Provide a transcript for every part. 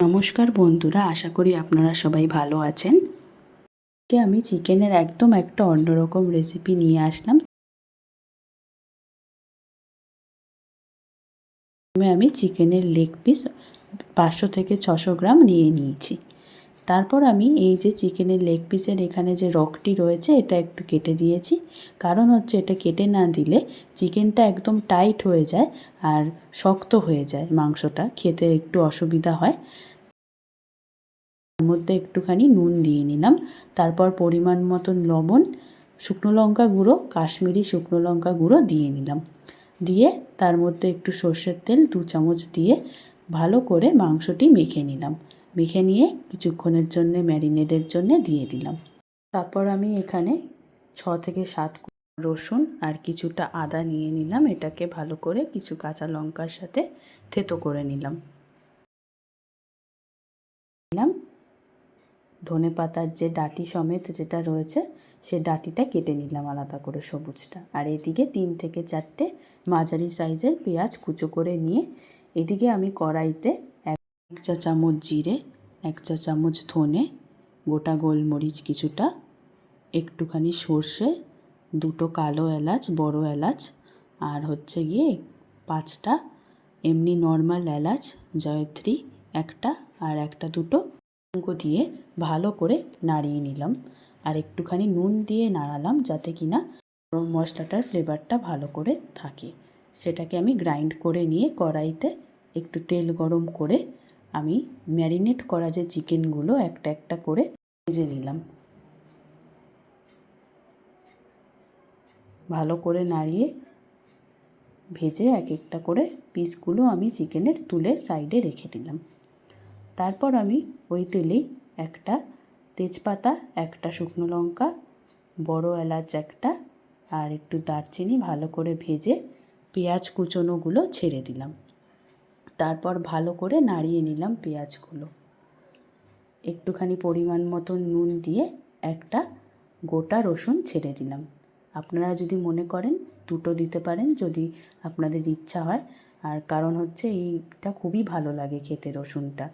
নমস্কার বন্ধুরা, আশা করি আপনারা সবাই ভালো আছেন। আমি চিকেনের একদম একটা অন্যরকম রেসিপি নিয়ে আসলাম। আমি চিকেনের লেগ পিস 500 থেকে 600 গ্রাম নিয়ে নিয়েছি। তারপর আমি এই যে চিকেনের লেগ পিসের এখানে যে রগটি রয়েছে এটা একটু কেটে দিয়েছি। কারণ হচ্ছে এটা কেটে না দিলে চিকেনটা একদম টাইট হয়ে যায় আর শক্ত হয়ে যায়, মাংসটা খেতে একটু অসুবিধা হয়। তার মধ্যে একটুখানি নুন দিয়ে নিলাম, তারপর পরিমাণ মতন লবণ, শুকনো লঙ্কা গুঁড়ো, কাশ্মীরি শুকনো লঙ্কা গুঁড়ো দিয়ে নিলাম। দিয়ে তার মধ্যে একটু সর্ষের তেল 2 চামচ দিয়ে ভালো করে মাংসটি মেখে নিলাম। মেখে নিয়ে কিছুক্ষণের জন্য ম্যারিনেটের জন্য দিয়ে দিলাম। তারপর আমি এখানে 6 থেকে 7 রসুন আর কিছুটা আদা নিয়ে নিলাম। এটাকে ভালো করে কিছু কাঁচা লঙ্কার সাথে থেতো করে নিলাম। ধনে পাতার যে ডাঁটি সমেত যেটা রয়েছে সে ডাঁটিটা কেটে নিলাম আলাদা করে, সবুজটা। আর এদিকে 3 থেকে 4টে মাঝারি সাইজের পেঁয়াজ কুচো করে নিয়ে এদিকে আমি কড়াইতে 1 চা চামচ জিরে, 1 চা চামচ ধনে, গোটা গোলমরিচ কিছুটা, একটুখানি সর্ষে, 2টো কালো এলাচ, বড় এলাচ, আর হচ্ছে গিয়ে 5টা এমনি নর্মাল এলাচ, জয়ত্রী একটা, আর 1-2টো দিয়ে ভালো করে নাড়িয়ে নিলাম। আর একটুখানি নুন দিয়ে নাড়ালাম যাতে কিনা গরম মশলাটার ফ্লেভারটা ভালো করে থাকে। সেটাকে আমি গ্রাইন্ড করে নিয়ে কড়াইতে একটু তেল গরম করে আমি ম্যারিনেট করা যে চিকেনগুলো একটা একটা করে ভেজে নিলাম। ভালো করে নাড়িয়ে ভেজে এক একটা করে পিসগুলো আমি চিকেনের তুলে সাইডে রেখে দিলাম। তারপর আমি ওই তেলেই একটা তেজপাতা, একটা শুকনো লঙ্কা, বড় এলাচ একটা, আর একটু দারচিনি ভালো করে ভেজে পেঁয়াজ কুচোনোগুলো ছেড়ে দিলাম। তারপর ভালো করে নাড়িয়ে নিলাম পেঁয়াজগুলো। একটুখানি পরিমাণ মতন নুন দিয়ে একটা গোটা রসুন ছেড়ে দিলাম। আপনারা যদি মনে করেন 2টো দিতে পারেন, যদি আপনাদের ইচ্ছা হয়। আর কারণ হচ্ছে এইটা খুবই ভালো লাগে খেতে, রসুনটা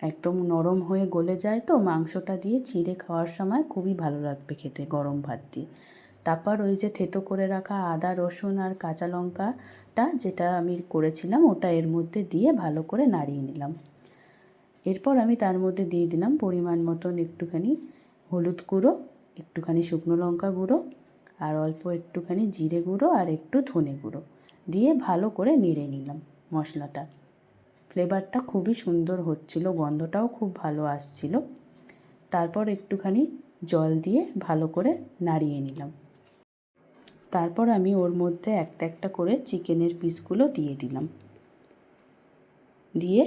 একদম নরম হয়ে গলে যায় তো মাংসটা দিয়ে চিড়ে খাওয়ার সময় খুবই ভালো লাগবে খেতে গরম ভাত দিয়ে। তারপর ওই যে থেতো করে রাখা আদা, রসুন আর কাঁচা লঙ্কাটা যেটা আমি করেছিলাম ওটা এর মধ্যে দিয়ে ভালো করে নাড়িয়ে নিলাম। এরপর আমি তার মধ্যে দিয়ে দিলাম পরিমাণ মতন একটুখানি হলুদ গুঁড়ো, একটুখানি শুকনো লঙ্কা গুঁড়ো, আর অল্প একটুখানি জিরে গুঁড়ো আর একটু ধনে গুঁড়ো দিয়ে ভালো করে নেড়ে নিলাম মশলাটা। ফ্লেভারটা খুবই সুন্দর হচ্ছিল, গন্ধটাও খুব ভালো আসছিল। তারপর একটুখানি জল দিয়ে ভালো করে নাড়িয়ে নিলাম। তারপর আমি ওর মধ্যে একটা একটা করে চিকেনের পিসগুলো দিয়ে দিলাম। দিয়ে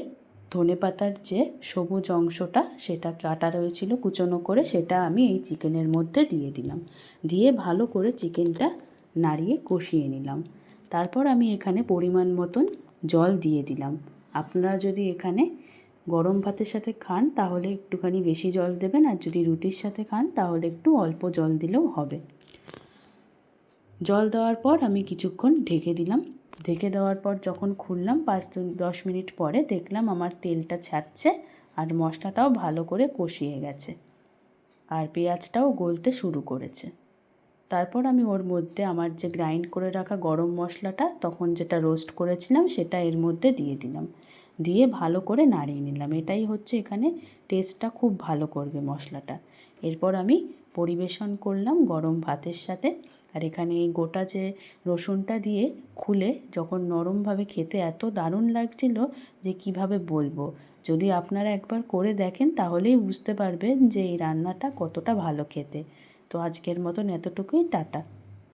ধনেপাতার যে সবুজ অংশটা সেটা কাটা রয়েছিল কুচনো করে, সেটা আমি এই চিকেনের মধ্যে দিয়ে দিলাম। দিয়ে ভালো করে চিকেনটা নাড়িয়ে কষিয়ে নিলাম। তারপর আমি এখানে পরিমাণ মতন জল দিয়ে দিলাম। আপনারা যদি এখানে গরম ভাতের সাথে খান তাহলে একটুখানি বেশি জল দেবেন, আর যদি রুটির সাথে খান তাহলে একটু অল্প জল দিলেও হবে। জল দেওয়ার পর আমি কিছুক্ষণ ঢেকে দিলাম। ঢেকে দেওয়ার পর যখন খুললাম 5-10 মিনিট পরে দেখলাম আমার তেলটা ছাড়ছে আর মশলাটাও ভালো করে কষিয়ে গেছে আর পেঁয়াজটাও গলতে শুরু করেছে। তারপর আমি ওর মধ্যে আমার যে গ্রাইন্ড করে রাখা গরম মশলাটা তখন যেটা রোস্ট করেছিলাম সেটা এর মধ্যে দিয়ে দিলাম। দিয়ে ভালো করে নাড়িয়ে নিলাম। এটাই হচ্ছে এখানে টেস্টটা খুব ভালো করবে মশলাটা। এরপর আমি পরিবেশন করলাম গরম ভাতের সাথে। আর এখানে এই গোটা যে রসুনটা দিয়ে খুলে যখন নরমভাবে খেতে এত দারুণ লাগছিল যে কিভাবে বলবো। যদি আপনারা একবার করে দেখেন তাহলেই বুঝতে পারবেন যে এই রান্নাটা কতটা ভালো খেতে। তো আজকের মতন এতটুকুই, টাটা।